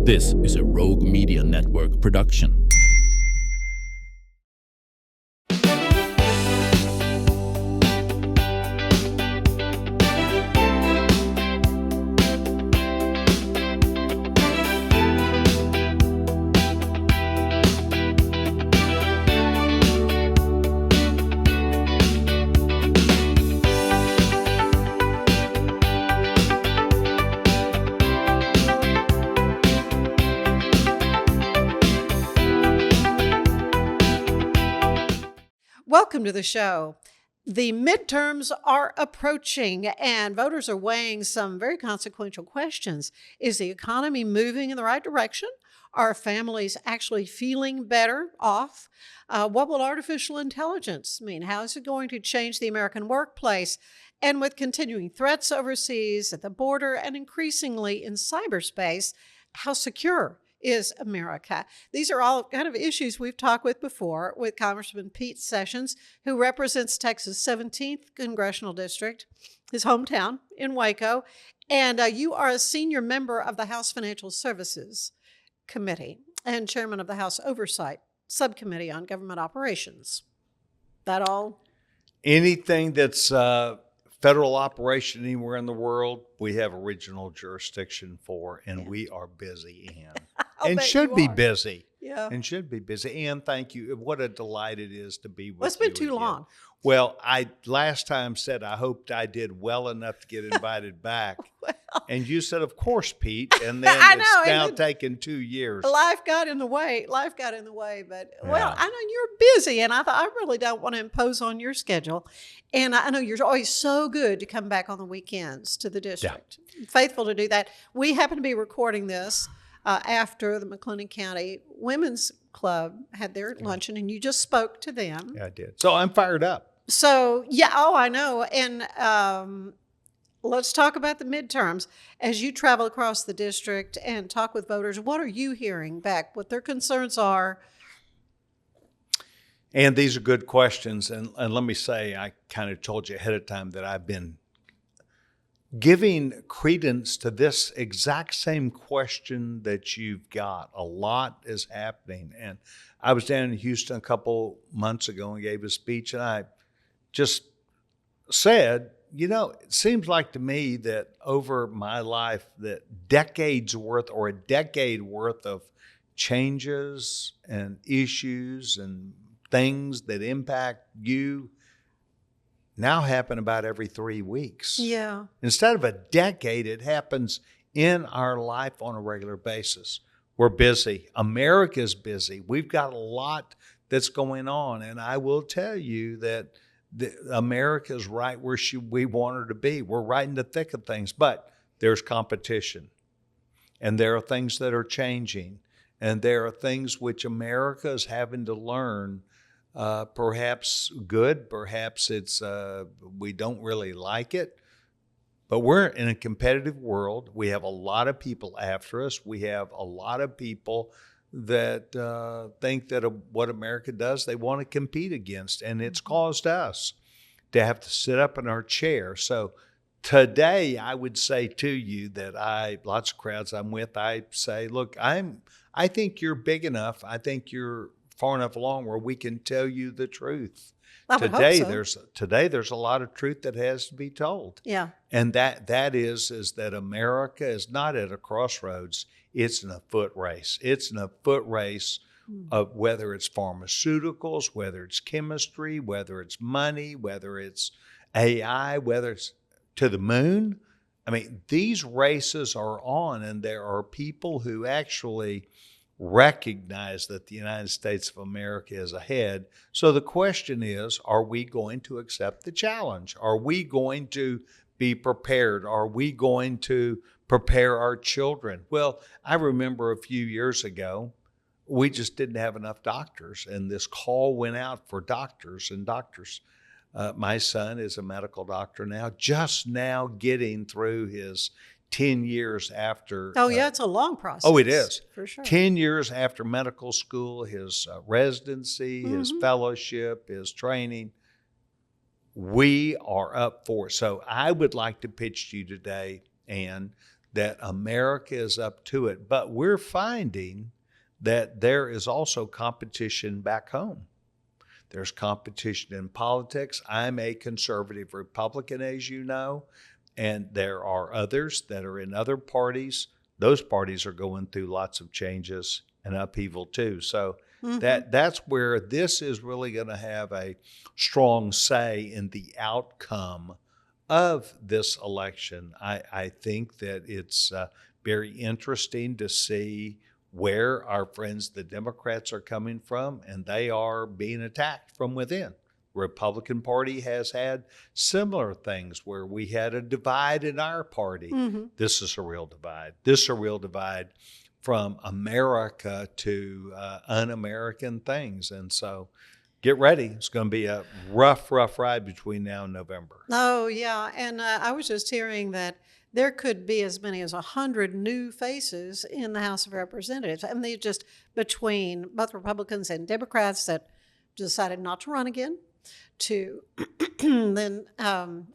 This is a Rogue Media Network production. Welcome to the show. The midterms are approaching and voters are weighing some very consequential questions. Is the economy moving in the right direction? Are families actually feeling better off? What will artificial intelligence mean? How is it going to change the American workplace? And with continuing threats overseas, at the border, and increasingly in cyberspace, how secure is America? These are all kind of issues we've talked with before with Congressman Pete Sessions, who represents Texas' 17th Congressional District, his hometown in Waco. And you are a senior member of the House Financial Services Committee and chairman of the House Oversight Subcommittee on Government Operations. That all? Anything that's federal operation anywhere in the world, we have original jurisdiction for, and we are busy, Ann. And should be busy. Yeah. And should be busy. Ann, thank you. What a delight it is to be with you. Well, it's been too long. Well, I last time said I hoped I did well enough to get invited back. And you said, of course, Pete. And then it's now taken 2 years. Life got in the way. But, well, I know you're busy, and I thought I really don't want to impose on your schedule. And I know you're always so good to come back on the weekends to the district. Yeah. Faithful to do that. We happen to be recording this after the McLennan County Women's Club had their luncheon, and you just spoke to them. Yeah, I did. So I'm fired up. So, yeah, I know. And let's talk about the midterms. As you travel across the district and talk with voters, what are you hearing back, what their concerns are? And these are good questions. And let me say, I kind of told you ahead of time that I've been giving credence to this exact same question that you've got. A lot is happening. And I was down in Houston a couple months ago and gave a speech, and I just said, you know, it seems like to me that over my life that decade worth of changes and issues and things that impact you now happen about every 3 weeks. Yeah. Instead of a decade, it happens in our life on a regular basis. We're busy. America's busy. We've got a lot that's going on. And I will tell you that America's right where we want her to be. We're right in the thick of things, but there's competition. And there are things that are changing. And there are things which America is having to learn. Perhaps good, perhaps it's we don't really like it, but we're in a competitive world. We have a lot of people after us. We have a lot of people that think that what America does, they want to compete against, and it's caused us to have to sit up in our chair. So today, I would say to you that lots of crowds I'm with, I say, look, I think you're big enough. I think you're far enough along where we can tell you the truth. Today there's a lot of truth that has to be told. Yeah. And that is that America is not at a crossroads. It's in a foot race. It's in a foot race of whether it's pharmaceuticals, whether it's chemistry, whether it's money, whether it's AI, whether it's to the moon. I mean, these races are on, and there are people who actually recognize that the United States of America is ahead. So the question is, are we going to accept the challenge? Are we going to be prepared? Are we going to prepare our children? Well, I remember a few years ago, we just didn't have enough doctors, and this call went out for doctors and doctors. My son is a medical doctor now, just now getting through his 10 years after. Oh, yeah, it's a long process. Oh, it is. For sure. 10 years after medical school, his residency, his fellowship, his training. We are up for it. So I would like to pitch to you today, Ann, that America is up to it. But we're finding that there is also competition back home. There's competition in politics. I'm a conservative Republican, as you know, and there are others that are in other parties. Those parties are going through lots of changes and upheaval too. So that's where this is really going to have a strong say in the outcome of this election. I think that it's very interesting to see where our friends, the Democrats, are coming from, and they are being attacked from within. Republican Party has had similar things where we had a divide in our party. This is a real divide. This is a real divide from America to un-American things. And so get ready. It's going to be a rough ride between now and November. Oh, yeah. And I was just hearing that there could be as many as 100 new faces in the House of Representatives. I mean, they just between both Republicans and Democrats that decided not to run again, to then to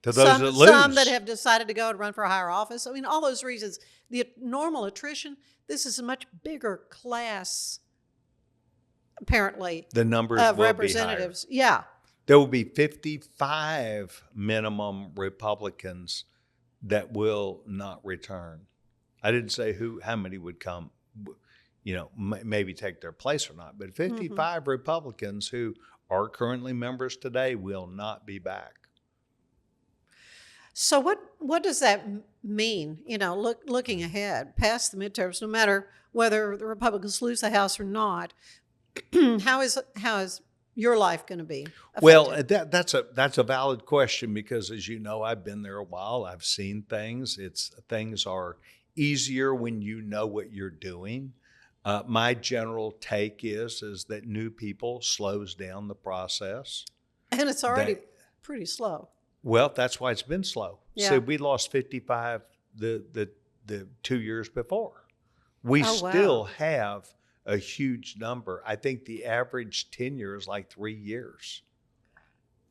those that lose. Some that have decided to go and run for a higher office. I mean, all those reasons. The normal attrition, this is a much bigger class, apparently, the numbers of will representatives. Be higher. Yeah. There will be 55 minimum Republicans that will not return. I didn't say how many would come, maybe take their place or not, but 55 Republicans who are currently members today will not be back. So what does that mean? Looking ahead past the midterms, no matter whether the Republicans lose the House or not, how is your life going to be affected? Well, that's a valid question because, as you know, I've been there a while. I've seen things. Things are easier when you know what you're doing. My general take is that new people slows down the process. And it's already pretty slow. Well, that's why it's been slow. Yeah. So we lost 55 the 2 years before. We still have a huge number. I think the average tenure is like 3 years.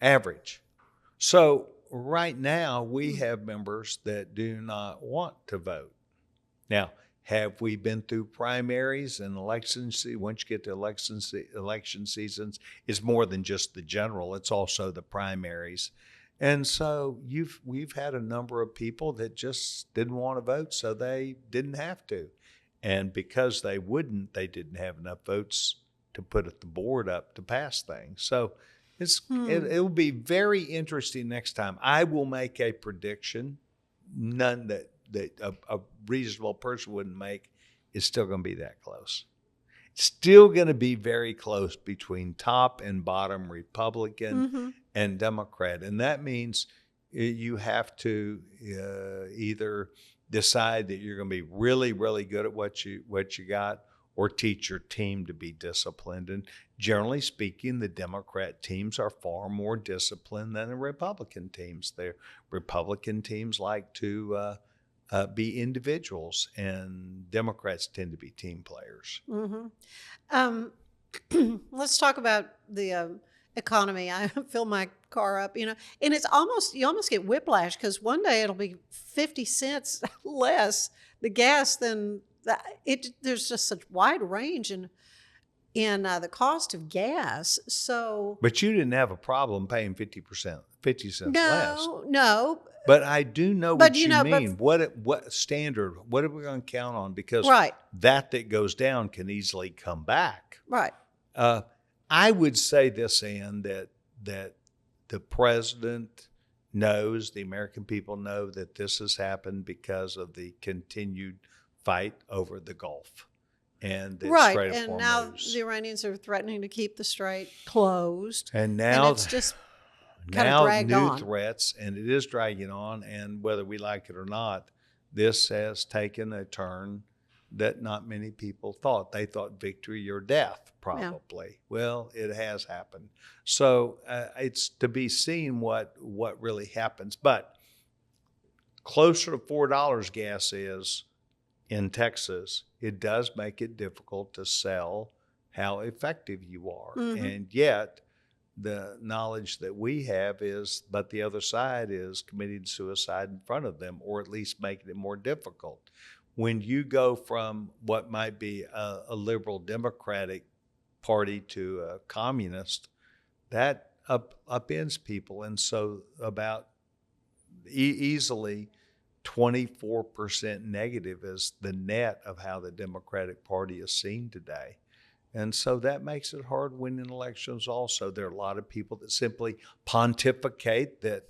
Average. So right now we have members that do not want to vote. Now, have we been through primaries and elections? Once you get to election seasons, it's more than just the general. It's also the primaries. And so we've had a number of people that just didn't want to vote, so they didn't have to. And because they didn't have enough votes to put the board up to pass things. So it will be very interesting next time. I will make a prediction, none that a reasonable person wouldn't make. It's still going to be that close. It's still going to be very close between top and bottom Republican and Democrat. And that means you have to either decide that you're going to be really, really good at what you got, or teach your team to be disciplined. And generally speaking, the Democrat teams are far more disciplined than the Republican teams. The Republican teams like to be individuals, and Democrats tend to be team players. Let's talk about the economy. I fill my car up, and it's you almost get whiplash because one day it'll be 50 cents less the gas than there's just such wide range in the cost of gas. So, but you didn't have a problem paying 50 cents less. No. But I do know what you mean. What standard? What are we going to count on? Because that goes down can easily come back. Right. I would say this, Ann, that the president knows, the American people know that this has happened because of the continued fight over the Gulf and the Strait of Hormuz. And now the Iranians are threatening to keep the strait closed. And now it's just kind of dragged on. Threats, and it is dragging on. And whether we like it or not, this has taken a turn that not many people thought. They thought victory or death, probably. Yeah. Well, it has happened. So it's to be seen what really happens. But closer to $4 gas is in Texas, it does make it difficult to sell how effective you are. And yet, the knowledge that we have is, but the other side is committing suicide in front of them, or at least making it more difficult. When you go from what might be a liberal Democratic party to a communist, that upends people. And so about easily 24% negative is the net of how the Democratic Party is seen today. And so that makes it hard winning elections also. There are a lot of people that simply pontificate that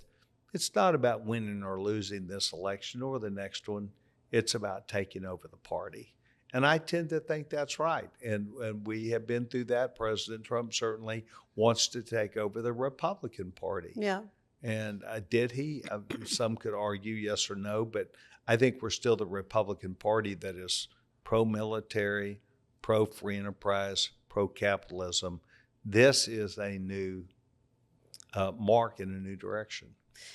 it's not about winning or losing this election or the next one. It's about taking over the party. And I tend to think that's right. And we have been through that. President Trump certainly wants to take over the Republican Party. Yeah. And did he? Some could argue yes or no, but I think we're still the Republican Party that is pro-military, pro-free enterprise, pro-capitalism. This is a new mark in a new direction.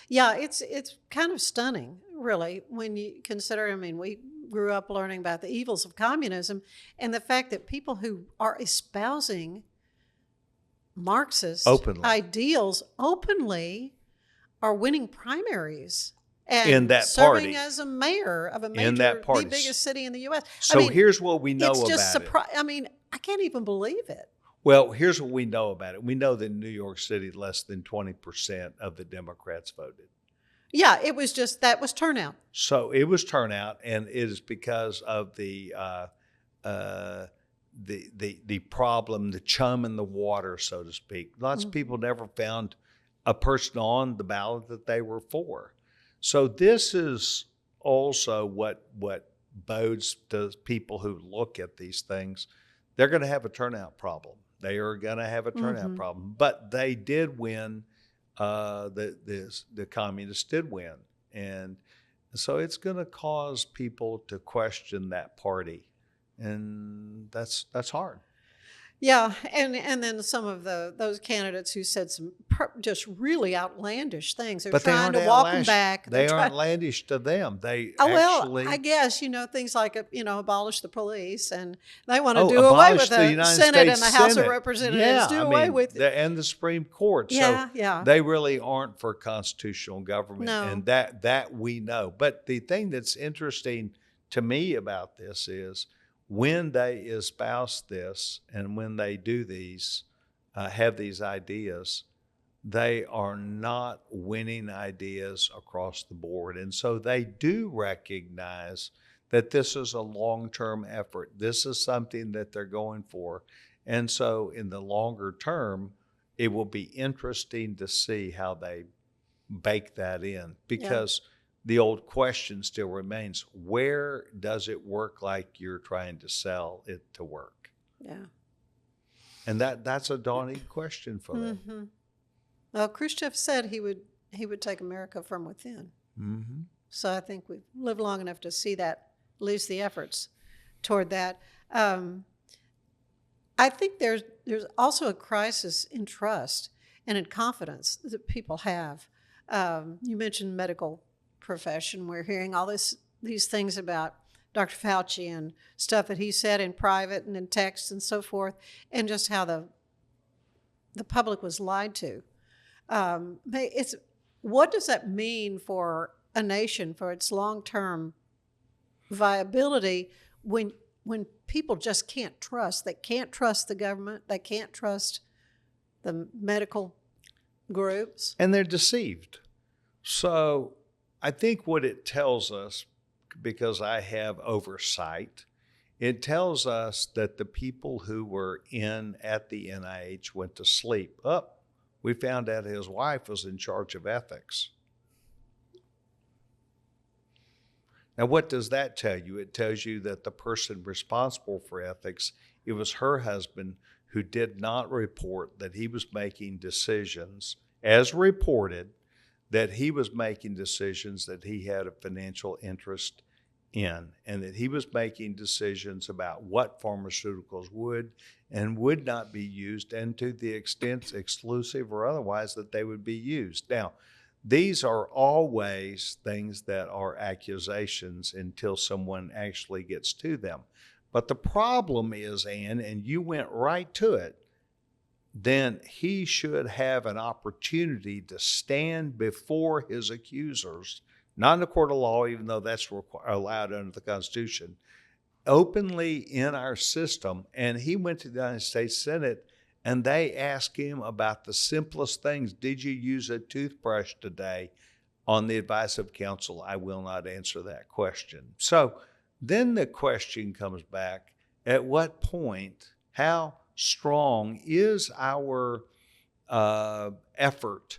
Yeah, it's kind of stunning, really, when you consider, I mean, we grew up learning about the evils of communism and the fact that people who are espousing Marxist ideals openly are winning primaries and in that serving party. As a mayor of a major, In that party. the biggest city in the U.S. So here's what we know it's just about it. I mean, I can't even believe it. Well, here's what we know about it. We know that in New York City, less than 20% of the Democrats voted. Yeah, it was just, that was turnout. So it was turnout, and it is because of the problem, the chum in the water, so to speak. Lots of people never found a person on the ballot that they were for. So this is also what bodes to people who look at these things. They're going to have a turnout problem. They are going to have a turnout problem. But they did win. The communists did win. And so it's going to cause people to question that party. And that's hard. Yeah, and then some of those candidates who said some just really outlandish things. They're trying to walk them back. They aren't outlandish to them. They well, I guess, things like, abolish the police, and they want to do away with the Senate and the House of Representatives, away with it. And the Supreme Court. Yeah, so they really aren't for constitutional government, no. And that we know. But the thing that's interesting to me about this is, when they espouse this and when they do these, have these ideas, they are not winning ideas across the board. And so they do recognize that this is a long-term effort. This is something that they're going for. And so in the longer term, it will be interesting to see how they bake that in, because the old question still remains: where does it work like you're trying to sell it to work? Yeah. And that's a daunting question for them. Well, Khrushchev said he would take America from within. So I think we've lived long enough to see that, at least the efforts toward that. I think there's also a crisis in trust and in confidence that people have. You mentioned medical profession. We're hearing all these things about Dr. Fauci and stuff that he said in private and in text and so forth, and just how the public was lied to. What does that mean for a nation, for its long-term viability, when people just can't trust? They can't trust the government. They can't trust the medical groups. And they're deceived. So I think what it tells us, because I have oversight, it tells us that the people who were at the NIH went to sleep. We found out his wife was in charge of ethics. Now, what does that tell you? It tells you that the person responsible for ethics, it was her husband who did not report that he was making decisions, as reported, that he was making decisions that he had a financial interest in, and that he was making decisions about what pharmaceuticals would and would not be used, and to the extent exclusive or otherwise that they would be used. Now, these are always things that are accusations until someone actually gets to them. But the problem is, Ann, and you went right to it, then he should have an opportunity to stand before his accusers, not in the court of law, even though that's allowed under the Constitution, openly in our system. And he went to the United States Senate, and they asked him about the simplest things. Did you use a toothbrush today? On the advice of counsel, I will not answer that question. So then the question comes back, at what point, how strong is our effort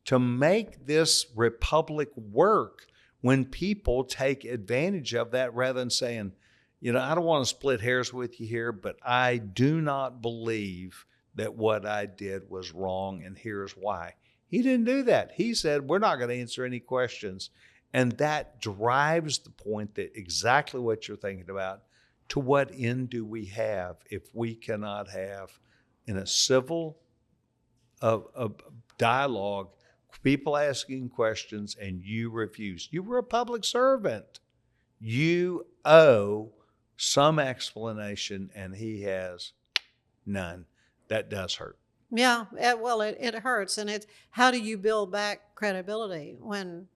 to make this republic work when people take advantage of that rather than saying, I don't want to split hairs with you here, but I do not believe that what I did was wrong, and here's why. He didn't do that. He said, we're not going to answer any questions. And that drives the point that exactly what you're thinking about. To what end do we have if we cannot have, in a civil dialogue, people asking questions and you refuse? You were a public servant. You owe some explanation, and he has none. That does hurt. Yeah, well, it hurts. And how do you build back credibility when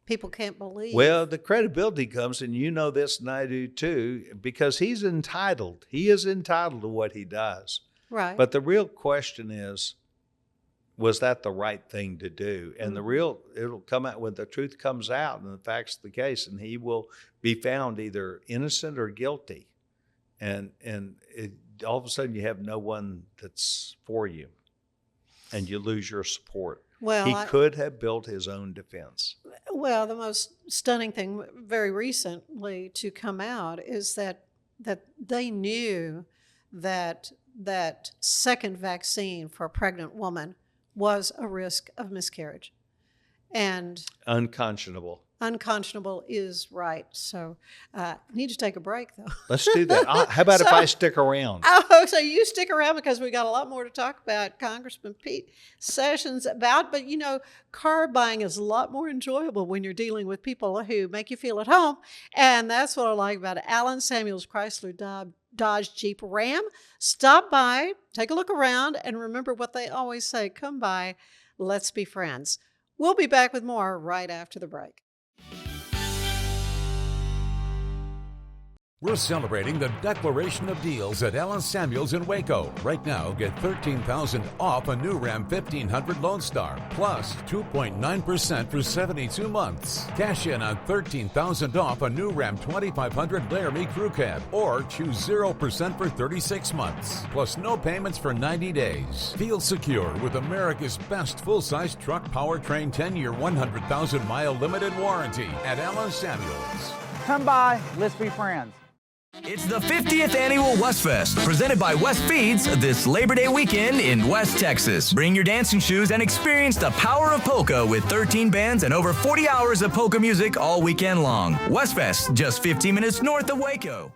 people can't believe? Well, the credibility comes, and you know this and I do too, because he's entitled. He is entitled to what he does. Right. But the real question is, was that the right thing to do? And it'll come out when the truth comes out and the facts of the case, and he will be found either innocent or guilty. And all of a sudden you have no one that's for you, and you lose your support. Well, he could have built his own defense. Well, the most stunning thing very recently to come out is that they knew that second vaccine for a pregnant woman was a risk of miscarriage. And unconscionable. Unconscionable is right. So need to take a break, though. Let's do that. How about if I stick around? Oh, so you stick around because we got a lot more to talk about, Congressman Pete Sessions about. But, car buying is a lot more enjoyable when you're dealing with people who make you feel at home. And that's what I like about it. Allen Samuels Chrysler Dodge Jeep Ram. Stop by, take a look around, and remember what they always say, come by, let's be friends. We'll be back with more right after the break. We're celebrating the Declaration of Deals at Allen Samuels in Waco. Right now, get $13,000 off a new Ram 1500 Lone Star, plus 2.9% for 72 months. Cash in on $13,000 off a new Ram 2500 Laramie Crew Cab, or choose 0% for 36 months, plus no payments for 90 days. Feel secure with America's best full-size truck powertrain 10-year, 100,000-mile limited warranty at Allen Samuels. Come by, let's be friends. It's the 50th annual Westfest, presented by West Feeds, this Labor Day weekend in West Texas. Bring your dancing shoes and experience the power of polka with 13 bands and over 40 hours of polka music all weekend long. Westfest, just 15 minutes north of Waco.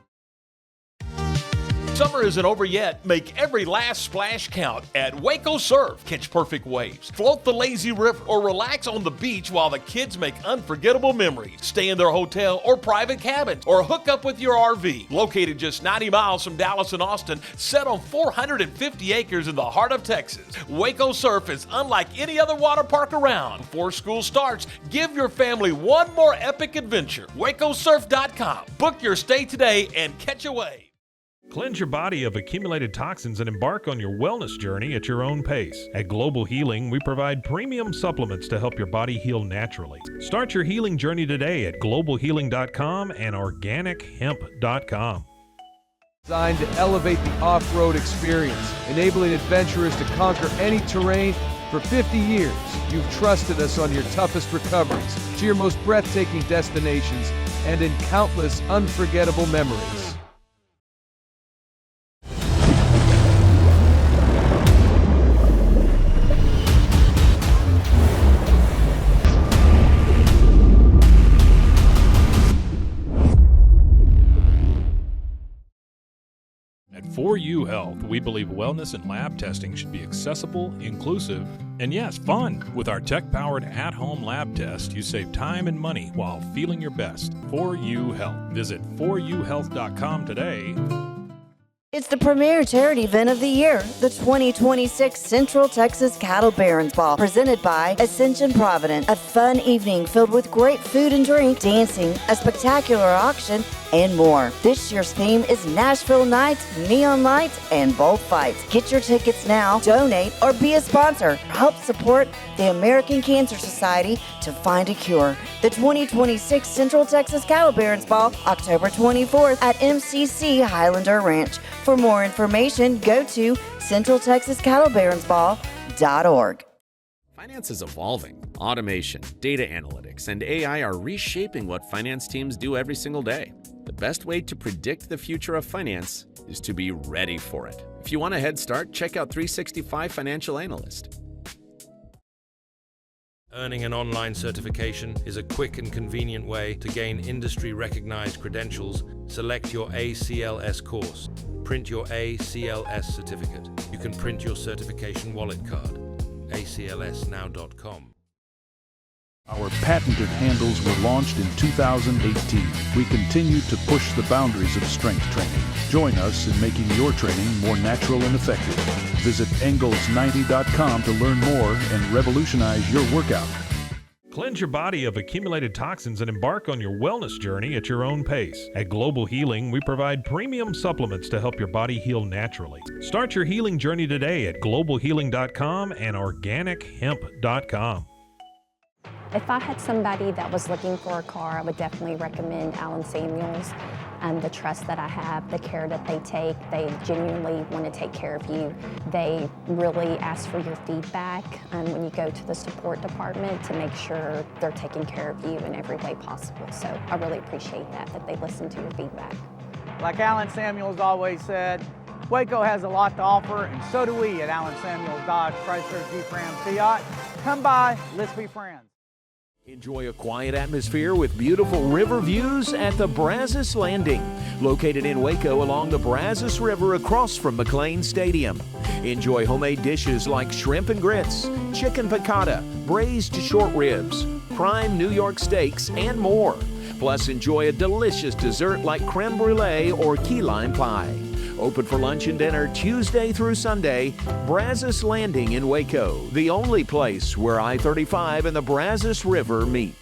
Summer isn't over yet. Make every last splash count at Waco Surf. Catch perfect waves, float the lazy river, or relax on the beach while the kids make unforgettable memories. Stay in their hotel or private cabins, or hook up with your RV. Located just 90 miles from Dallas and Austin, set on 450 acres in the heart of Texas, Waco Surf is unlike any other water park around. Before school starts, give your family one more epic adventure. WacoSurf.com. Book your stay today and catch a wave. Cleanse your body of accumulated toxins and embark on your wellness journey at your own pace. At Global Healing, we provide premium supplements to help your body heal naturally. Start your healing journey today at globalhealing.com and organichemp.com. Designed to elevate the off-road experience, enabling adventurers to conquer any terrain. For 50 years, you've trusted us on your toughest recoveries, to your most breathtaking destinations, and in countless unforgettable memories. At 4U Health, we believe wellness and lab testing should be accessible, inclusive, and yes, fun. With our tech-powered at-home lab test, you save time and money while feeling your best. 4U Health. Visit 4uhealth.com today. It's the premier charity event of the year, the 2026 Central Texas Cattle Barons Ball, presented by Ascension Providence. A fun evening filled with great food and drink, dancing, a spectacular auction, and more. This year's theme is Nashville Nights, Neon Lights, and Bullfights. Get your tickets now, donate, or be a sponsor. Help support the American Cancer Society to find a cure. The 2026 Central Texas Cattle Barons Ball, October 24th at MCC Highlander Ranch. For more information, go to centraltexascattlebaronsball.org. Finance is evolving. Automation, data analytics, and AI are reshaping what finance teams do every single day. The best way to predict the future of finance is to be ready for it. If you want a head start, check out 365 Financial Analyst. Earning an online certification is a quick and convenient way to gain industry-recognized credentials. Select your ACLS course. Print your ACLS certificate. You can print your certification wallet card. aclsnow.com. Our patented handles were launched in 2018. We continue to push the boundaries of strength training. Join us in making your training more natural and effective. Visit Engels90.com to learn more and revolutionize your workout. Cleanse your body of accumulated toxins and embark on your wellness journey at your own pace. At Global Healing, we provide premium supplements to help your body heal naturally. Start your healing journey today at globalhealing.com and organichemp.com. If I had somebody that was looking for a car, I would definitely recommend Allen Samuels. The trust that I have, the care that they take, they genuinely want to take care of you. They really ask for your feedback when you go to the support department to make sure they're taking care of you in every way possible. So I really appreciate that they listen to your feedback. Like Allen Samuels always said, Waco has a lot to offer, and so do we at Allen Samuels Dodge, Chrysler, Jeep, Ram, Fiat. Come by, let's be friends. Enjoy a quiet atmosphere with beautiful river views at the Brazos Landing, located in Waco along the Brazos River across from McLean Stadium. Enjoy homemade dishes like shrimp and grits, chicken piccata, braised short ribs, prime New York steaks, and more. Plus, enjoy a delicious dessert like creme brulee or key lime pie. Open for lunch and dinner Tuesday through Sunday. Brazos Landing in Waco, the only place where I-35 and the Brazos River meet.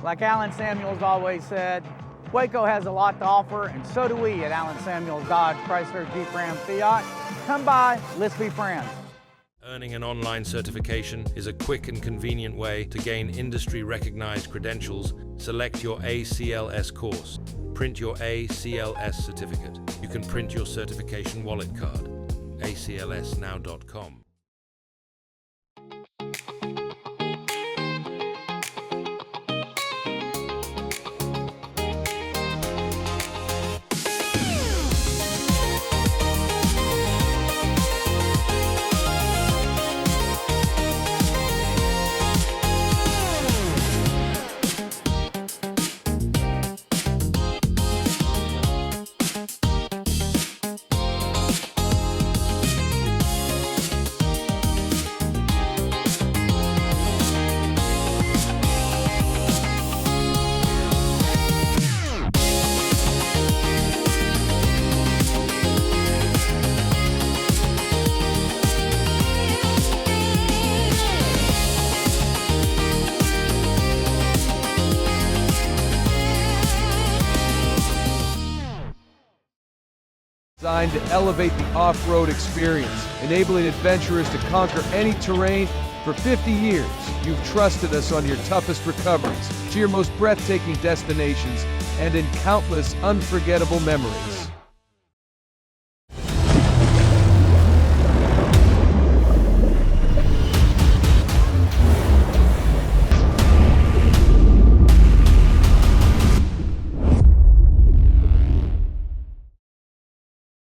Like Allen Samuels always said, Waco has a lot to offer, and so do we at Allen Samuels Dodge, Chrysler, Jeep, Ram, Fiat. Come by, let's be friends. Earning an online certification is a quick and convenient way to gain industry-recognized credentials. Select your ACLS course. Print your ACLS certificate. You can print your certification wallet card. aclsnow.com. Designed to elevate the off-road experience, enabling adventurers to conquer any terrain. For 50 years, you've trusted us on your toughest recoveries, to your most breathtaking destinations, and in countless unforgettable memories.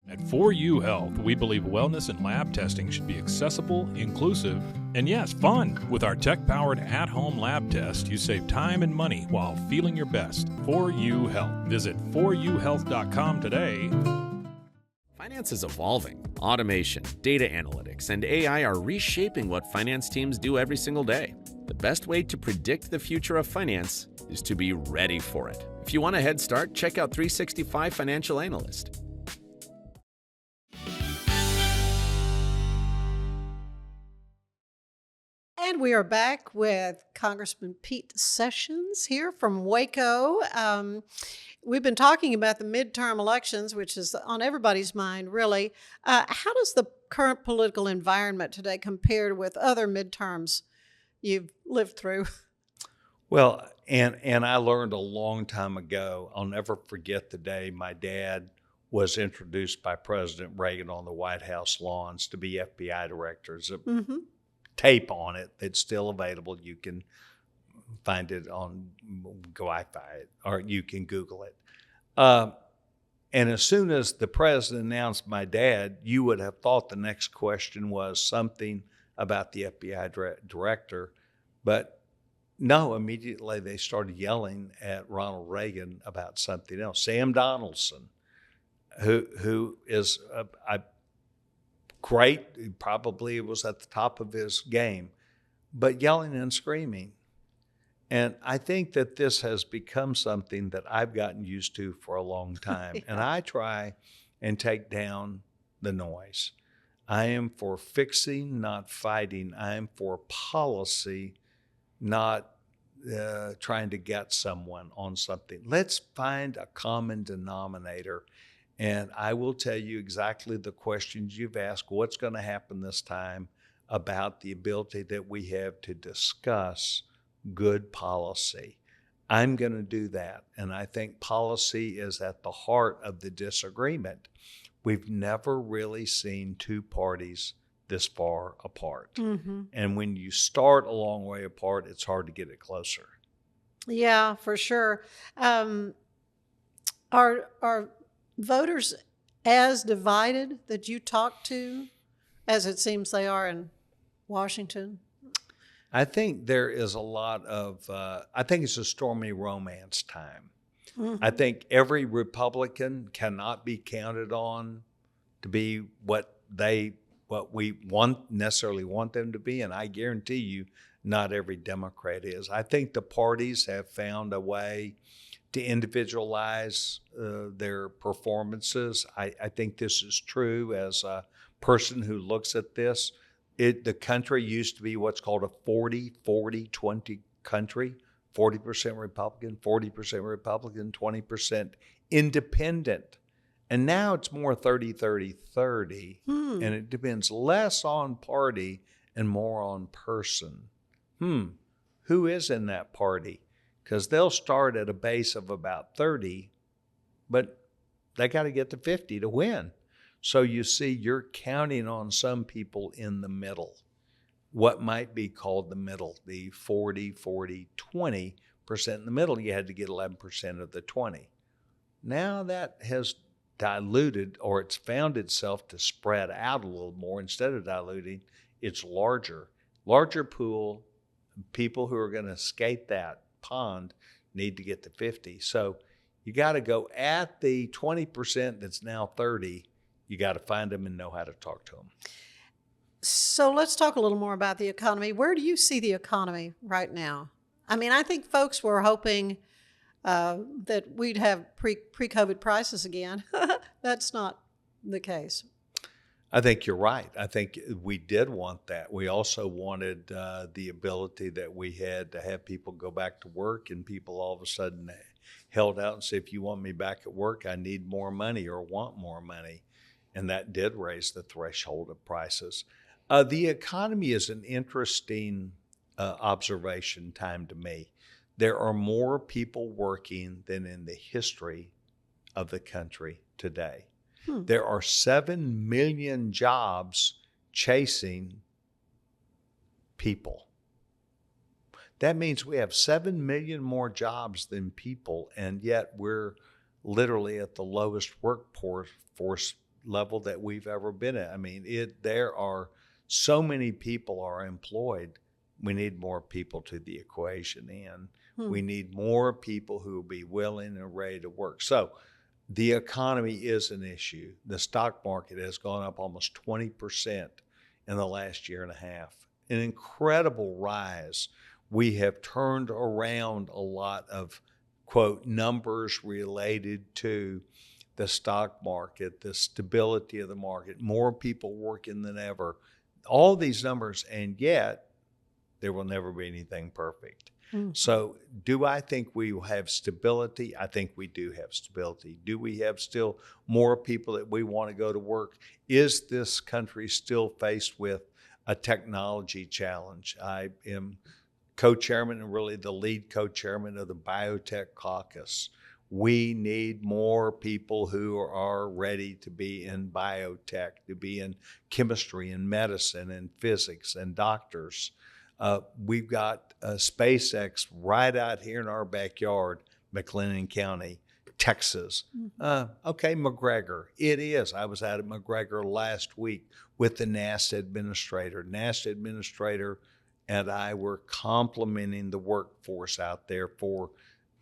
At For You Health, we believe wellness and lab testing should be accessible, inclusive, and yes, fun. With our tech-powered at-home lab test, you save time and money while feeling your best. For You Health. Visit foryouhealth.com today. Finance is evolving. Automation, data analytics, and AI are reshaping what finance teams do every single day. The best way to predict the future of finance is to be ready for it. If you want a head start, check out 365 Financial Analyst. And we are back with Congressman Pete Sessions here from Waco. We've been talking about the midterm elections, which is on everybody's mind, really. How does the current political environment today compare with other midterms you've lived through? Well, and I learned a long time ago, I'll never forget the day my dad was introduced by President Reagan on the White House lawns to be FBI director. There's a tape on it that's still available. You can find it on Wi-Fi, or you can Google it. And as soon as the president announced my dad, you would have thought the next question was something about the FBI director. But no, immediately they started yelling at Ronald Reagan about something else. Sam Donaldson, who is a great, probably was at the top of his game, but yelling and screaming. And I think that this has become something that I've gotten used to for a long time. Yeah. And I try and take down the noise. I am for fixing, not fighting. I am for policy, not trying to get someone on something. Let's find a common denominator. And I will tell you exactly the questions you've asked, what's going to happen this time, about the ability that we have to discuss good policy. I'm going to do that. And I think policy is at the heart of the disagreement. We've never really seen two parties this far apart. Mm-hmm. And when you start a long way apart, it's hard to get it closer. Yeah, for sure. Are voters as divided that you talk to as it seems they are in Washington? I think there is a lot of, I think it's a stormy romance time. Mm-hmm. I think every Republican cannot be counted on to be what we necessarily want them to be, and I guarantee you not every Democrat is. I think the parties have found a way to individualize their performances. I think this is true as a person who looks at this. The country used to be what's called a 40-40-20 country, 40% Republican, 20% independent. And now it's more 30-30-30, and it depends less on party and more on person. Who is in that party? Because they'll start at a base of about 30, but they got to get to 50 to win. So you see, you're counting on some people in the middle, what might be called the middle, the 40-40-20% in the middle. You had to get 11% of the 20. Now that has diluted, or it's found itself to spread out a little more. Instead of diluting, it's larger pool. People who are going to skate that pond need to get to 50. So you got to go at the 20% that's now 30. You got to find them and know how to talk to them. So let's talk a little more about the economy. Where do you see the economy right now? I mean, I think folks were hoping that we'd have pre-COVID prices again. That's not the case. I think you're right. I think we did want that. We also wanted the ability that we had to have people go back to work, and people all of a sudden held out and said, if you want me back at work, I need more money or want more money. And that did raise the threshold of prices. The economy is an interesting observation time to me. There are more people working than in the history of the country today. There are 7 million jobs chasing people. That means we have 7 million more jobs than people, and yet we're literally at the lowest workforce level that we've ever been at. I mean, there are so many people are employed. We need more people to the equation, and we need more people who will be willing and ready to work. So the economy is an issue. The stock market has gone up almost 20% in the last year and a half. An incredible rise. We have turned around a lot of, quote, numbers related to the stock market, the stability of the market, more people working than ever, all these numbers, and yet there will never be anything perfect. So do I think we will have stability? I think we do have stability. Do we have still more people that we want to go to work? Is this country still faced with a technology challenge? I am co-chairman and really the lead co-chairman of the Biotech Caucus. We need more people who are ready to be in biotech, to be in chemistry and medicine and physics and doctors. We've got SpaceX right out here in our backyard, McLennan County, Texas. Okay, McGregor. It is. I was out at McGregor last week with the NASA administrator. NASA administrator and I were complimenting the workforce out there for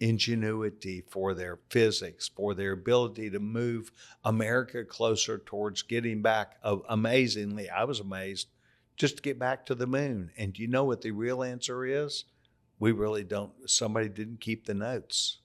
ingenuity, for their physics, for their ability to move America closer towards getting back. Amazingly, I was amazed just to get back to the moon. And do you know what the real answer is? We really don't. Somebody didn't keep the notes.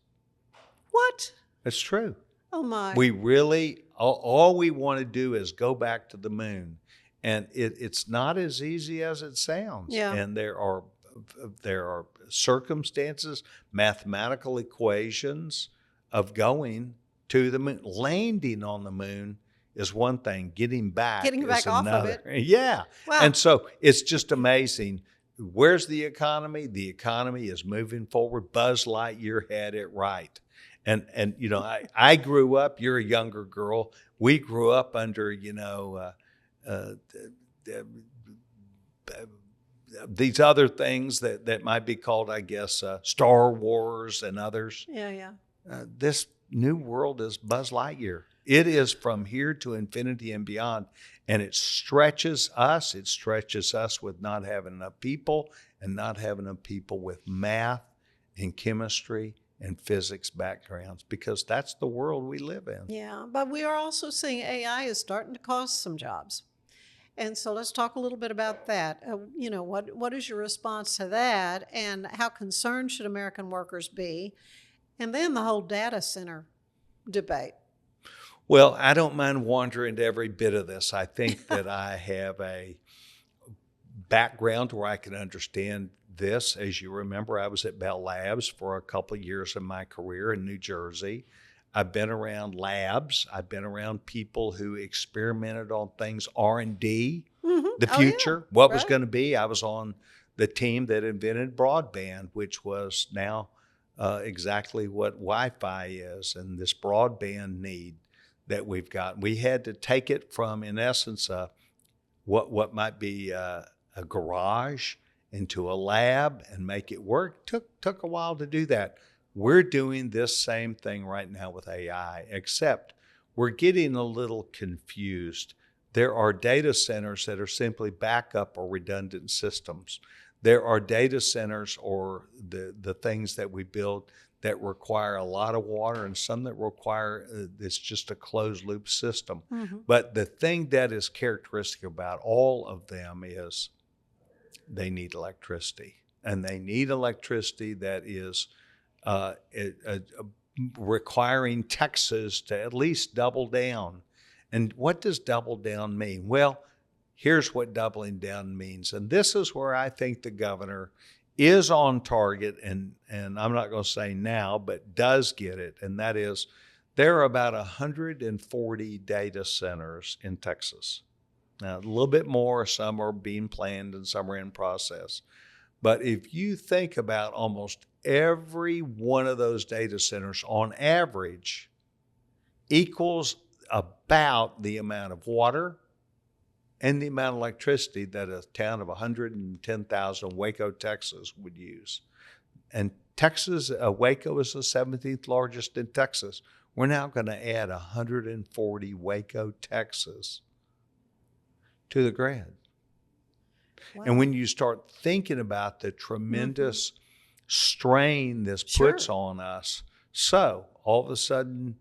What? It's true. Oh, my. We really, all we want to do is go back to the moon. And it's not as easy as it sounds. Yeah. And there are circumstances, mathematical equations of going to the moon. Landing on the moon is one thing. Getting back is off another. of it. Yeah. Wow. And so it's just amazing. Where's the economy? The economy is moving forward. Buzz Lightyear had it right. And you know, I grew up, you're a younger girl. We grew up under, these other things that might be called, I guess, Star Wars and others. Yeah. This new world is Buzz Lightyear. It is from here to infinity and beyond. And it stretches us. It stretches us with not having enough people and not having enough people with math and chemistry and physics backgrounds, because that's the world we live in. Yeah, but we are also seeing AI is starting to cost some jobs. And so let's talk a little bit about that. What is your response to that, and how concerned should American workers be? And then the whole data center debate. Well, I don't mind wandering to every bit of this. I think that I have a background where I can understand this. As you remember, I was at Bell Labs for a couple of years of my career in New Jersey. I've been around labs. I've been around people who experimented on things, R&D, the future, what was going to be. I was on the team that invented broadband, which was now exactly what Wi-Fi is, and this broadband need that we've got. We had to take it from, in essence, what might be a garage into a lab and make it work. Took a while to do that. We're doing this same thing right now with AI, except we're getting a little confused. There are data centers that are simply backup or redundant systems. There are data centers or the things that we build that require a lot of water, and some that require it's just a closed loop system. But the thing that is characteristic about all of them is they need electricity, and they need electricity that is requiring Texas to at least double down. And what does double down mean? Well, here's what doubling down means. And this is where I think the governor is on target, and I'm not going to say now, but does get it. And that is, there are about 140 data centers in Texas. Now, a little bit more, some are being planned and some are in process. But if you think about almost every one of those data centers on average equals about the amount of water and the amount of electricity that a town of 110,000, Waco, Texas, would use. And Texas, Waco is the 17th largest in Texas. We're now going to add 140 Waco, Texas to the grid. Wow. And when you start thinking about the tremendous strain this puts on us, so all of a sudden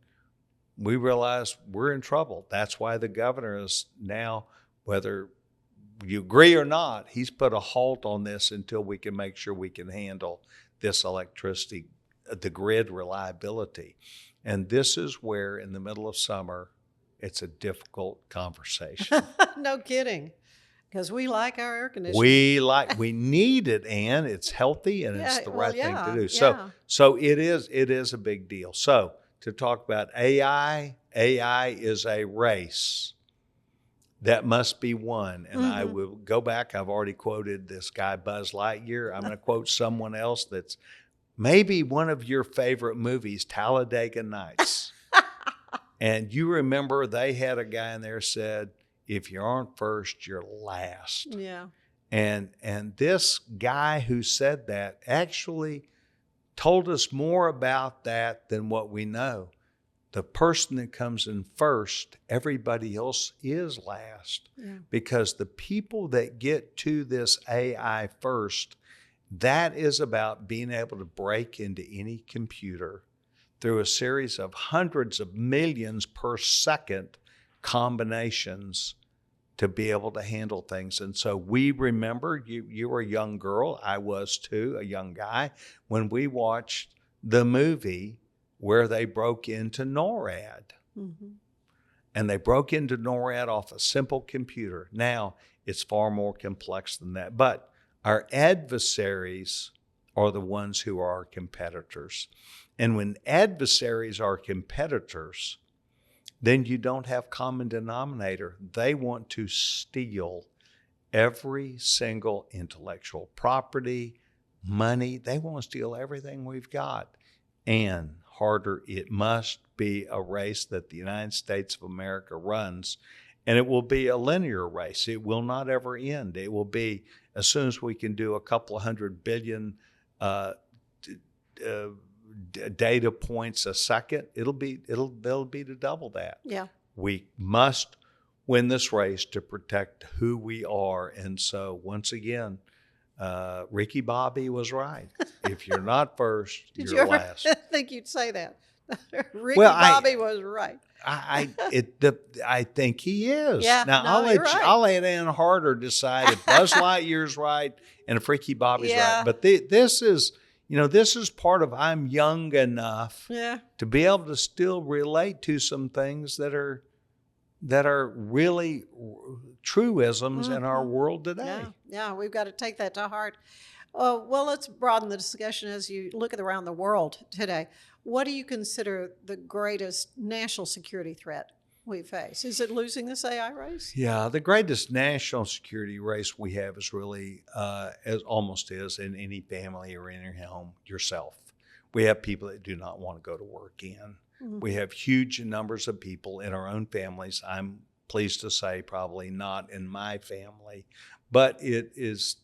we realize we're in trouble. That's why the governor is now, whether you agree or not, he's put a halt on this until we can make sure we can handle this electricity, the grid reliability. And this is where, in the middle of summer, it's a difficult conversation. No kidding. Because we like our air conditioning. We need it, Ann. It's healthy and it's the right thing to do. So it is a big deal. So to talk about AI is a race that must be won. And I will go back. I've already quoted this guy, Buzz Lightyear. I'm going to quote someone else that's maybe one of your favorite movies, Talladega Nights. And you remember they had a guy in there said, if you aren't first, you're last. Yeah. And this guy who said that actually told us more about that than what we know. The person that comes in first, everybody else is last. Yeah. Because the people that get to this AI first, that is about being able to break into any computer through a series of hundreds of millions per second combinations to be able to handle things. And so we remember, you were a young girl, I was too, a young guy, when we watched the movie where they broke into NORAD. And they broke into NORAD off a simple computer. Now, it's far more complex than that. But our adversaries are the ones who are our competitors. And when adversaries are competitors, then you don't have common denominator. They want to steal every single intellectual property, money. They want to steal everything we've got. And harder, it must be a race that the United States of America runs. And it will be a linear race. It will not ever end. It will be, as soon as we can do a couple of 100 billion data points a second, it'll be to double that. Yeah. We must win this race to protect who we are. And so once again, Ricky Bobby was right. If you're not first, Did you're you last. ever think you'd say that? Ricky Bobby was right. I think he is. Yeah, now I'll let Ann Harder decide if Buzz Lightyear's right and if Ricky Bobby's right. But this is, this is part of, I'm young enough to be able to still relate to some things that are really truisms in our world today. Yeah, we've got to take that to heart. Well, let's broaden the discussion as you look at around the world today. What do you consider the greatest national security threat we face? Is it losing this AI race? Yeah, the greatest national security race we have is really, as almost is in any family or in your home, yourself. We have people that do not want to go to work in. We have huge numbers of people in our own families. I'm pleased to say probably not in my family, but it is,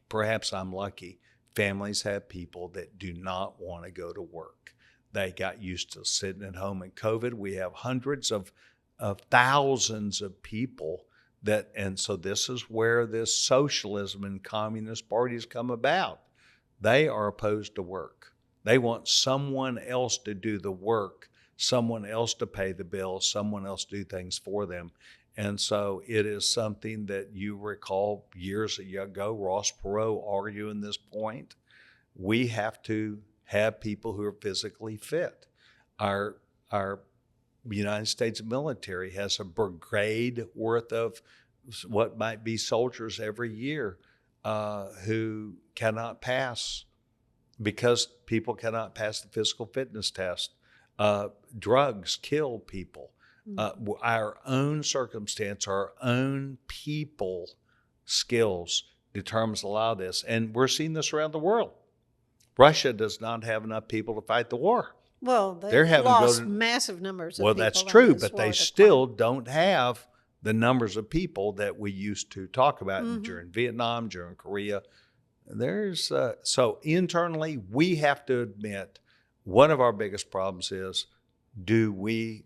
perhaps I'm lucky. Families have people that do not want to go to work. They got used to sitting at home in COVID. We have hundreds of thousands of people and so this is where this socialism and communist parties come about. They are opposed to work. They want someone else to do the work, someone else to pay the bills, someone else do things for them. And so it is something that you recall years ago, Ross Perot arguing this point. We have to have people who are physically fit. Our United States military has a brigade worth of what might be soldiers every year who cannot pass because people cannot pass the physical fitness test. Drugs kill people. Our own circumstance, our own people skills determines a lot of this. And we're seeing this around the world. Russia does not have enough people to fight the war. Well, they've lost massive numbers of people. Well, that's true, but they still don't have the numbers of people that we used to talk about during Vietnam, during Korea. So internally, we have to admit one of our biggest problems is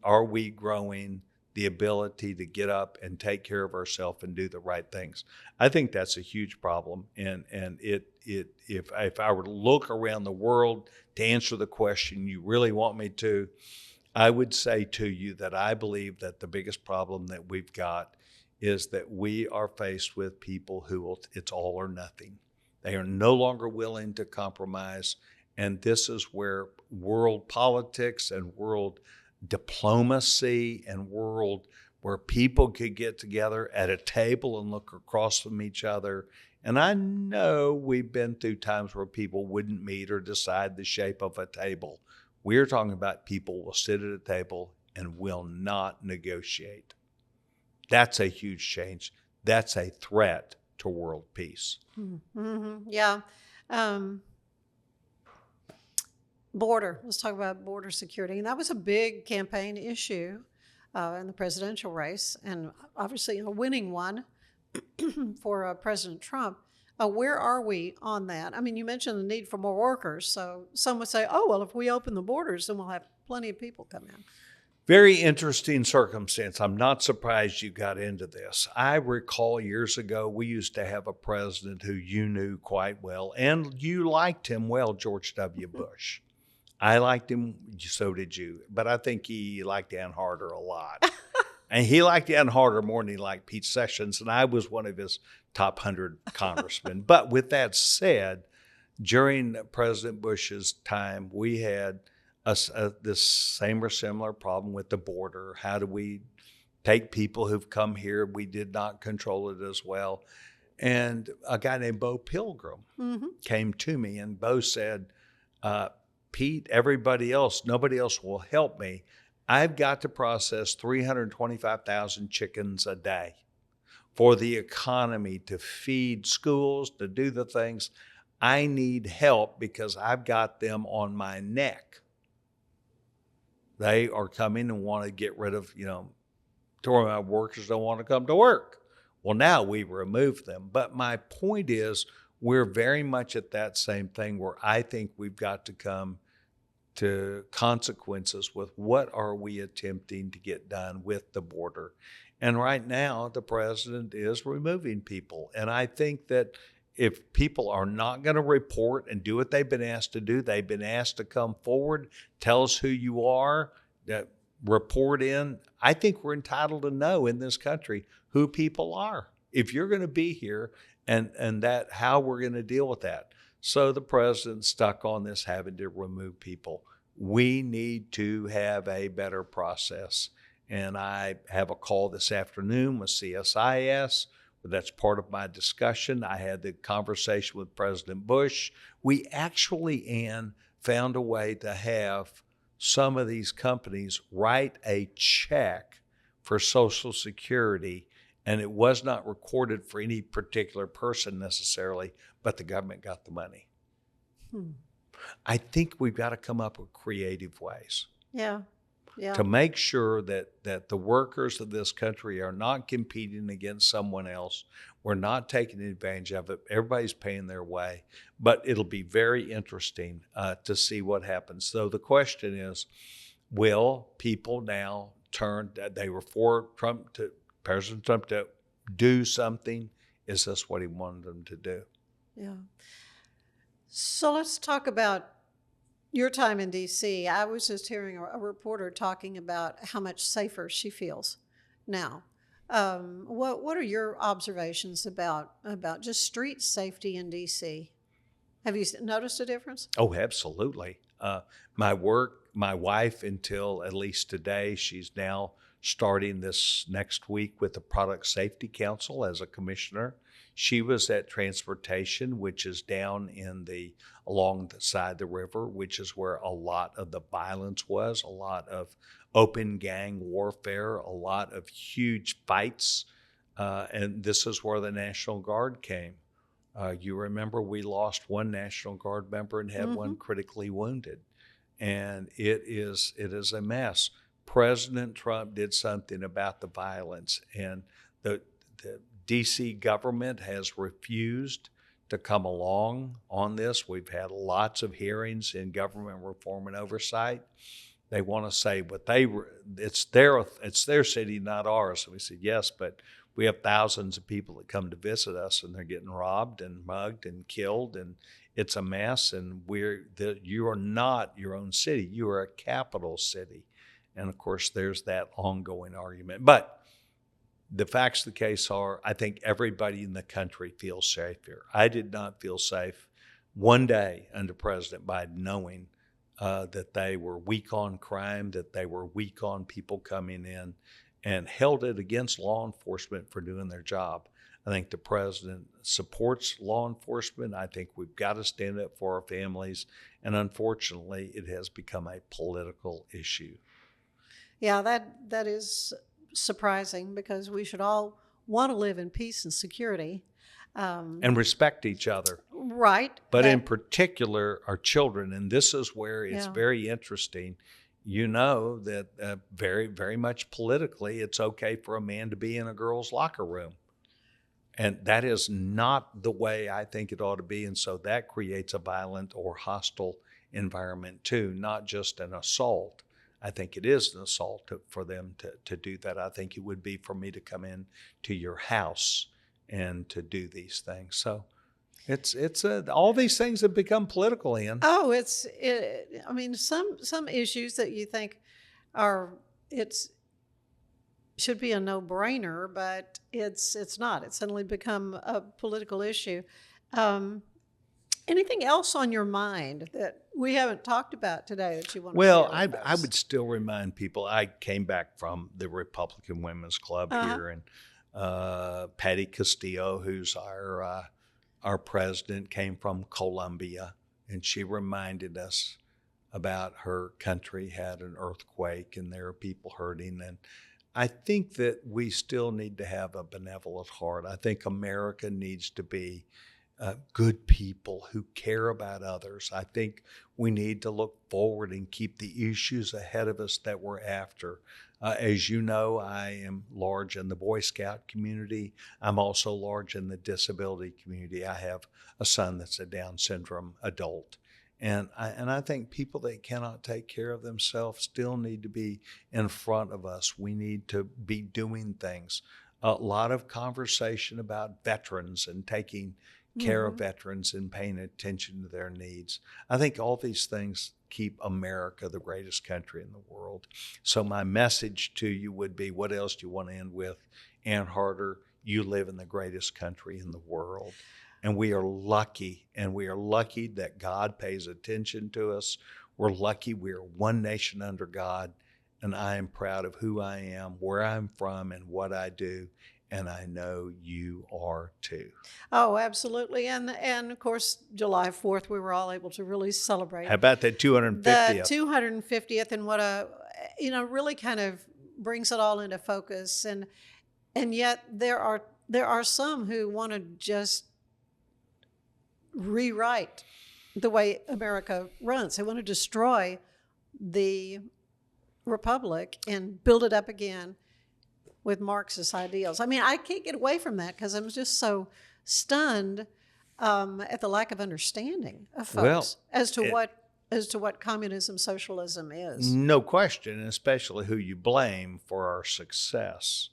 are we growing the ability to get up and take care of ourselves and do the right things? I think that's a huge problem. And if I were to look around the world to answer the question you really want me to, I would say to you that I believe that the biggest problem that we've got is that we are faced with people it's all or nothing. They are no longer willing to compromise. And this is where world politics and world diplomacy and where people could get together at a table and look across from each other. And I know we've been through times where people wouldn't meet or decide the shape of a table. We're talking about people will sit at a table and will not negotiate. That's a huge change. That's a threat to world peace. Mm-hmm. Yeah. Border. Let's talk about border security. And that was a big campaign issue in the presidential race, and obviously a winning one for President Trump. Where are we on that? I mean, you mentioned the need for more workers. So some would say, oh, well, if we open the borders, then we'll have plenty of people come in. Very interesting circumstance. I'm not surprised you got into this. I recall years ago, we used to have a president who you knew quite well, and you liked him well, George W. Bush. I liked him, so did you. But I think he liked Ann Harder a lot. And he liked Ann Harder more than he liked Pete Sessions, and I was one of his top 100 congressmen. But with that said, during President Bush's time, we had this same or similar problem with the border. How do we take people who've come here? We did not control it as well. And a guy named Bo Pilgrim came to me, and Bo said, Pete, nobody else will help me. I've got to process 325,000 chickens a day for the economy, to feed schools, to do the things. I need help because I've got them on my neck. They are coming and want to get rid of, my workers don't want to come to work. Well, now we remove them. But my point is, we're very much at that same thing where I think we've got to come to consequences with what are we attempting to get done with the border. And right now, the president is removing people. And I think that if people are not going to report and do what they've been asked to do, they've been asked to come forward, tell us who you are, report in. I think we're entitled to know in this country who people are. If you're going to be here and that, how we're going to deal with that. So the president's stuck on this, having to remove people. We need to have a better process. And I have a call this afternoon with CSIS. That's part of my discussion. I had the conversation with President Bush. We actually, Ann, found a way to have some of these companies write a check for Social Security, and it was not recorded for any particular person necessarily, but the government got the money. I think we've got to come up with creative ways. Yeah. To make sure that the workers of this country are not competing against someone else. We're not taking advantage of it. Everybody's paying their way. But it'll be very interesting to see what happens. So the question is, will people now turn, they were for President Trump to do something? Is this what he wanted them to do? Yeah. So let's talk about your time in D.C. I was just hearing a reporter talking about how much safer she feels now. What are your observations about just street safety in D.C.? Have you noticed a difference? Oh, absolutely. My wife, until at least today, she's now starting this next week with the Product Safety Council as a commissioner. She was at transportation, which is down along the side of the river, which is where a lot of the violence was, a lot of open gang warfare, a lot of huge fights. And this is where the National Guard came. You remember we lost one National Guard member and had one critically wounded. And it is a mess. President Trump did something about the violence, and the D.C. government has refused to come along on this. We've had lots of hearings in Government Reform and Oversight, They want to say what it's their city, not ours. So we said, yes, but we have thousands of people that come to visit us, and they're getting robbed and mugged and killed, and it's a mess. And you are not your own city. You are a capital city. And of course, there's that ongoing argument. But the facts of the case are, I think everybody in the country feels safe here. I did not feel safe one day under President Biden, knowing that they were weak on crime, that they were weak on people coming in, and held it against law enforcement for doing their job. I think the president supports law enforcement. I think we've got to stand up for our families. And unfortunately, it has become a political issue. Yeah, that is surprising, because we should all want to live in peace and security. And respect each other. Right. But in particular, our children. And this is where it's very interesting. You know that very, very much politically, it's okay for a man to be in a girl's locker room. And that is not the way I think it ought to be. And so that creates a violent or hostile environment too, not just an assault. I think it is an assault for them to do that. I think it would be for me to come in to your house and to do these things. So it's all these things have become political, Ian. Oh, I mean, some issues that you think should be a no-brainer, but it's not. It's suddenly become a political issue. Anything else on your mind that we haven't talked about today that you want to share with us? I would still remind people, I came back from the Republican Women's Club here, and Patty Castillo, who's our president, came from Colombia, and she reminded us about her country had an earthquake and there are people hurting. And I think that we still need to have a benevolent heart. I think America needs to be good people who care about others. I think we need to look forward and keep the issues ahead of us that we're after. As you know, I am large in the Boy Scout community. I'm also large in the disability community. I have a son that's a Down syndrome adult. And I think people that cannot take care of themselves still need to be in front of us. We need to be doing things. A lot of conversation about veterans and taking care of veterans and paying attention to their needs. I think all these things keep America the greatest country in the world. So my message to you would be, what else do you want to end with? Ann Harder, you live in the greatest country in the world. And we are lucky that God pays attention to us. We're lucky we are one nation under God, and I am proud of who I am, where I'm from, and what I do, and I know you are too. Oh, absolutely. And of course, July 4th, we were all able to really celebrate. How about that 250th? The 250th, and what really kind of brings it all into focus. And yet there are some who want to just rewrite the way America runs. They want to destroy the republic and build it up again with Marxist ideals. I mean, I can't get away from that because I'm just so stunned at the lack of understanding of folks as to what communism, socialism is. No question, and especially who you blame for our success.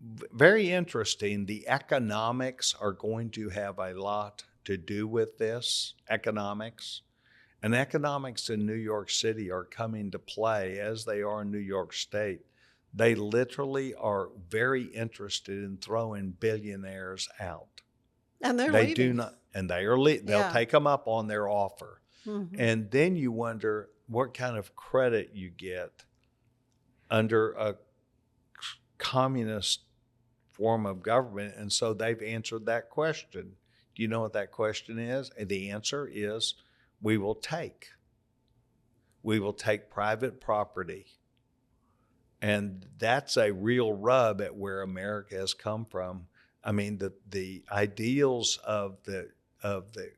Very interesting. The economics are going to have a lot to do with this, economics. And economics in New York City are coming to play as they are in New York State. They literally are very interested in throwing billionaires out. And they're they leaving. do not, and they'll take them up on their offer. Mm-hmm. And then you wonder what kind of credit you get under a communist form of government. And so they've answered that question. Do you know what that question is? And the answer is, we will take private property. And that's a real rub at where America has come from. I mean, the ideals of the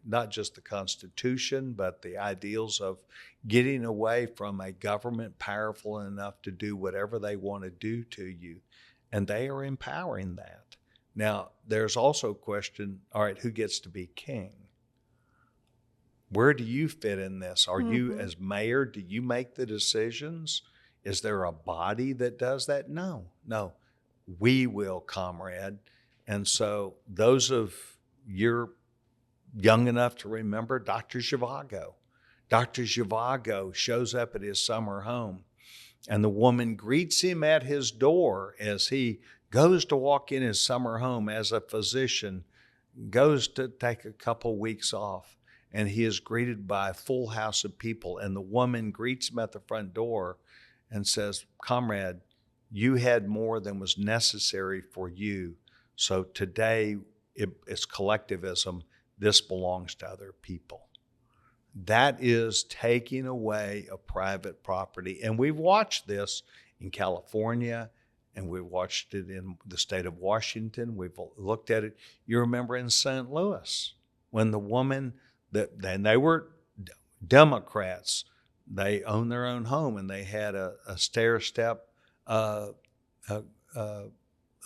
not just the Constitution, but the ideals of getting away from a government powerful enough to do whatever they want to do to you. And they are empowering that. Now, there's also a question, all right, who gets to be king? Where do you fit in this? Are you, as mayor, do you make the decisions? Is there a body that does that? No. We will, comrade. And so those of you're young enough to remember Dr. Zhivago. Dr. Zhivago shows up at his summer home, and the woman greets him at his door as he goes to walk in his summer home as a physician, goes to take a couple weeks off, and he is greeted by a full house of people. And the woman greets him at the front door and says, "Comrade, you had more than was necessary for you. So today it's collectivism. This belongs to other people." That is taking away a private property. And we've watched this in California, and we've watched it in the state of Washington. We've looked at it. You remember in St. Louis, when the woman, and they were Democrats, they owned their own home, and they had a stair-step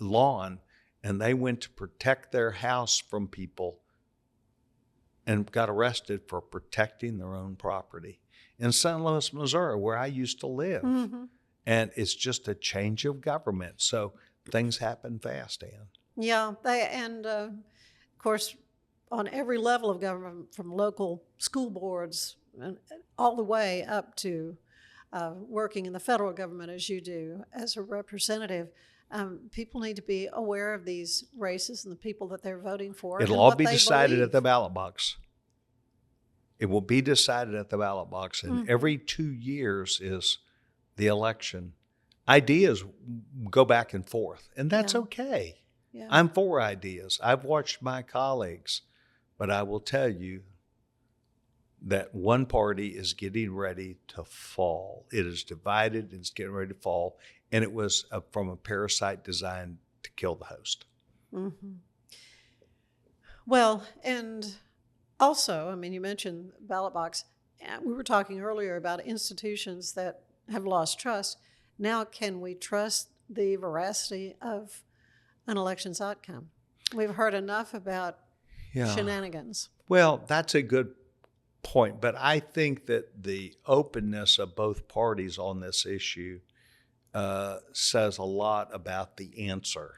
lawn, and they went to protect their house from people and got arrested for protecting their own property in St. Louis, Missouri, where I used to live. And it's just a change of government. So things happen fast, Ann. Yeah, of course, on every level of government, from local school boards and all the way up to working in the federal government as you do as a representative, people need to be aware of these races and the people that they're voting for. It'll all be decided at the ballot box. It will be decided at the ballot box. And every 2 years is the election. Ideas go back and forth, and that's okay. Yeah. I'm for ideas. I've watched my colleagues, but I will tell you that one party is getting ready to fall. It is divided, it's getting ready to fall, and it was from a parasite designed to kill the host. Well, and also, I mean, you mentioned ballot box. We were talking earlier about institutions that have lost trust. Now, can we trust the veracity of an election's outcome? We've heard enough about shenanigans. Well, that's a good point, but I think that the openness of both parties on this issue says a lot about the answer.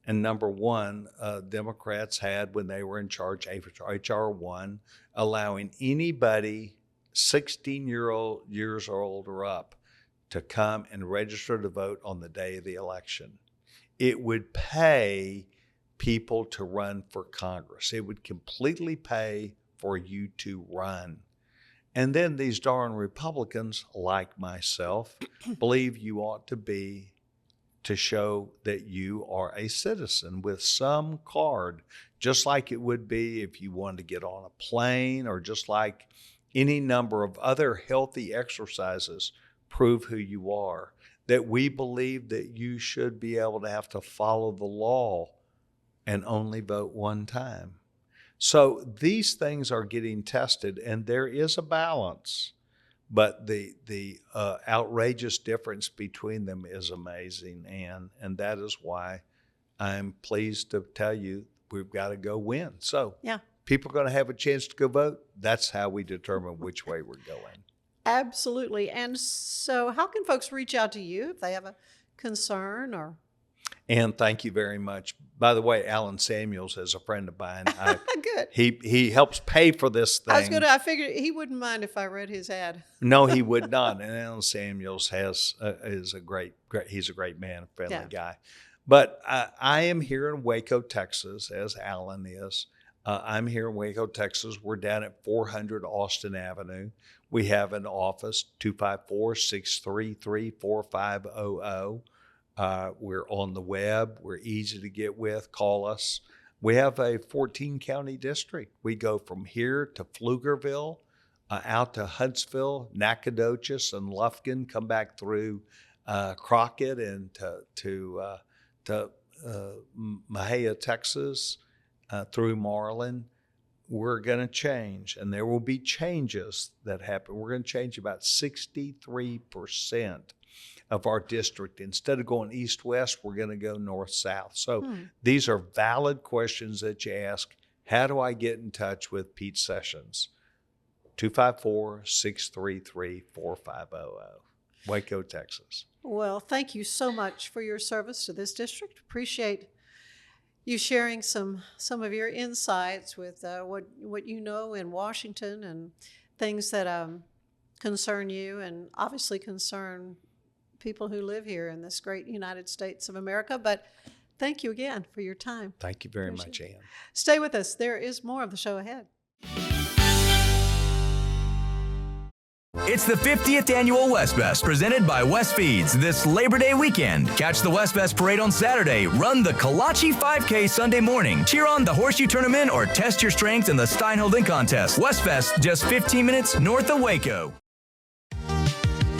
And number one, Democrats had, when they were in charge, H.R. 1, allowing anybody 16 years old or up to come and register to vote on the day of the election. It would pay people to run for Congress. It would completely pay for you to run. And then these darn Republicans, like myself, believe you ought to show that you are a citizen with some card, just like it would be if you wanted to get on a plane, or just like any number of other healthy exercises prove who you are, that we believe that you should be able to have to follow the law and only vote one time. So these things are getting tested, and there is a balance, but the outrageous difference between them is amazing, and that is why I'm pleased to tell you we've got to go win. So people are going to have a chance to go vote. That's how we determine which way we're going. Absolutely. And so how can folks reach out to you if they have a concern or? And thank you very much. By the way, Alan Samuels is a friend of mine. Good. He helps pay for this thing. I figured he wouldn't mind if I read his ad. No, he would not. And Alan Samuels is a great, he's a great man, a friendly guy. But I am here in Waco, Texas, as Alan is. I'm here in Waco, Texas. We're down at 400 Austin Avenue. We have an office, 254-633-4500. We're on the web. We're easy to get with. Call us. We have a 14-county district. We go from here to Pflugerville, out to Huntsville, Nacogdoches, and Lufkin, come back through Crockett and to Mahia, Texas, through Marlin. We're going to change, and there will be changes that happen. We're going to change about 63% of our district. Instead of going east-west, we're going to go north-south. So these are valid questions that you ask. How do I get in touch with Pete Sessions? 254-633-4500. Waco, Texas. Well, thank you so much for your service to this district. Appreciate you sharing some of your insights with what you know in Washington and things that concern you and obviously concern people who live here in this great United States of America. But thank you again for your time. Thank you very much, Ann. Stay with us. There is more of the show ahead. It's the 50th annual Westfest presented by West Feeds this Labor Day weekend. Catch the Westfest parade on Saturday, run the Kolache 5K Sunday morning, cheer on the Horseshoe Tournament, or test your strength in the Steinholding Contest. Westfest, just 15 minutes north of Waco.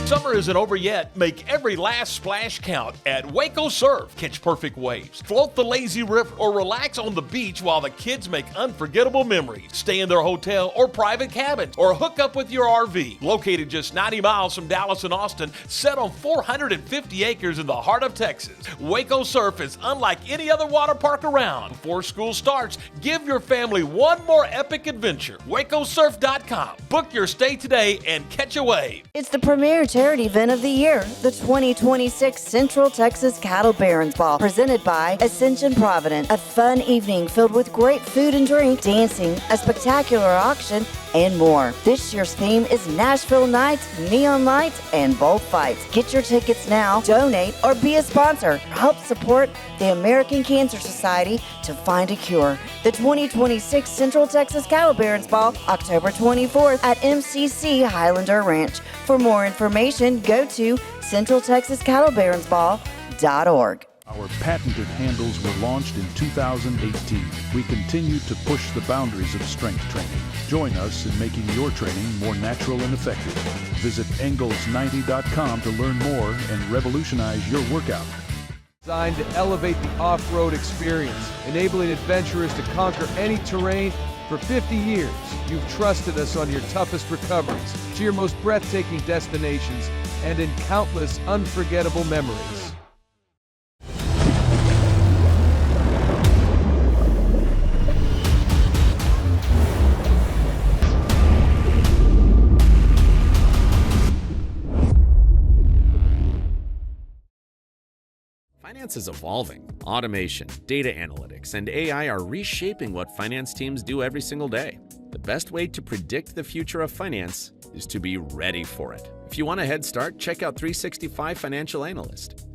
Summer isn't over yet. Make every last splash count at Waco Surf. Catch perfect waves, float the lazy river, or relax on the beach while the kids make unforgettable memories. Stay in their hotel or private cabin, or hook up with your RV. Located just 90 miles from Dallas and Austin, set on 450 acres in the heart of Texas, Waco Surf is unlike any other water park around. Before school starts, give your family one more epic adventure. WacoSurf.com. Book your stay today and catch a wave. It's the premier charity event of the year, the 2026 Central Texas Cattle Barons Ball, presented by Ascension Provident. A fun evening filled with great food and drink, dancing, a spectacular auction, and more. This year's theme is Nashville Nights, Neon Lights, and Bullfights. Get your tickets now, donate, or be a sponsor. Help support the American Cancer Society to find a cure. The 2026 Central Texas Cattle Barons Ball, October 24th at MCC Highlander Ranch. For more information, go to centraltexascattlebaronsball.org. Our patented handles were launched in 2018. We continue to push the boundaries of strength training. Join us in making your training more natural and effective. Visit Engels90.com to learn more and revolutionize your workout. Designed to elevate the off-road experience, enabling adventurers to conquer any terrain. For 50 years, you've trusted us on your toughest recoveries, to your most breathtaking destinations, and in countless unforgettable memories. Finance is evolving. Automation, data analytics, and AI are reshaping what finance teams do every single day. The best way to predict the future of finance is to be ready for it. If you want a head start, check out 365 Financial Analyst.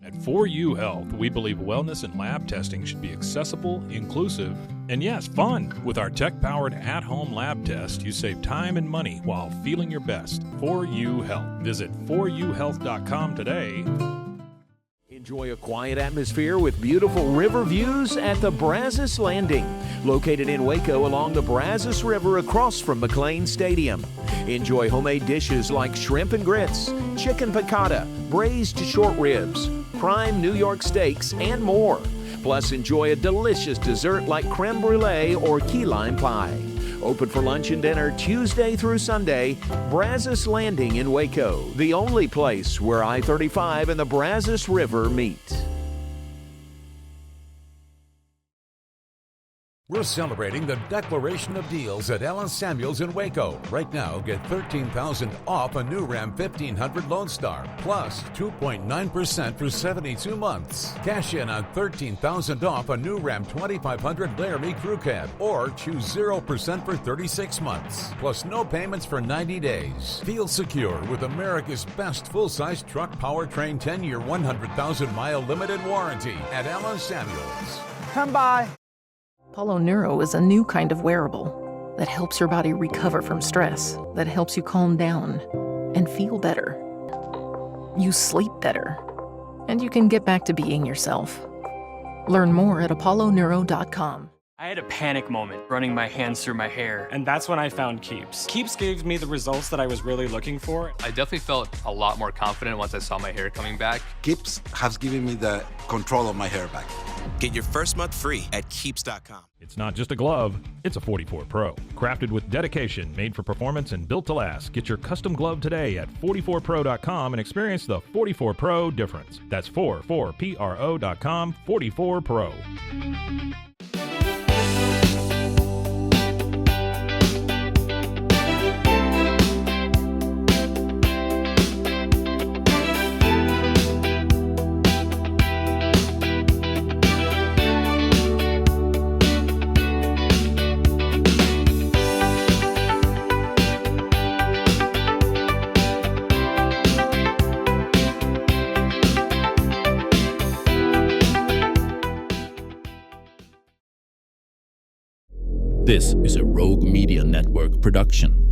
At 4U Health, we believe wellness and lab testing should be accessible, inclusive, and yes, fun. With our tech-powered at-home lab test, you save time and money while feeling your best. 4U Health. Visit 4uhealth.com today. Enjoy a quiet atmosphere with beautiful river views at the Brazos Landing, located in Waco along the Brazos River across from McLean Stadium. Enjoy homemade dishes like shrimp and grits, chicken piccata, braised short ribs, prime New York steaks, and more. Plus, enjoy a delicious dessert like creme brulee or key lime pie. Open for lunch and dinner Tuesday through Sunday. Brazos Landing in Waco, the only place where I-35 and the Brazos River meet. We're celebrating the Declaration of Deals at Allen Samuels in Waco. Right now, get $13,000 off a new Ram 1500 Lone Star, plus 2.9% for 72 months. Cash in on $13,000 off a new Ram 2500 Laramie Crew Cab, or choose 0% for 36 months, plus no payments for 90 days. Feel secure with America's best full-size truck powertrain 10-year, 100,000-mile limited warranty at Allen Samuels. Come by. Apollo Neuro is a new kind of wearable that helps your body recover from stress, that helps you calm down and feel better. You sleep better, and you can get back to being yourself. Learn more at apolloneuro.com. I had a panic moment running my hands through my hair, and that's when I found Keeps. Keeps gave me the results that I was really looking for. I definitely felt a lot more confident once I saw my hair coming back. Keeps has given me the control of my hair back. Get your first month free at Keeps.com. It's not just a glove, it's a 44 Pro. Crafted with dedication, made for performance, and built to last. Get your custom glove today at 44pro.com and experience the 44 Pro difference. That's 44pro.com, 44 Pro. This is a Rogue Media Network production.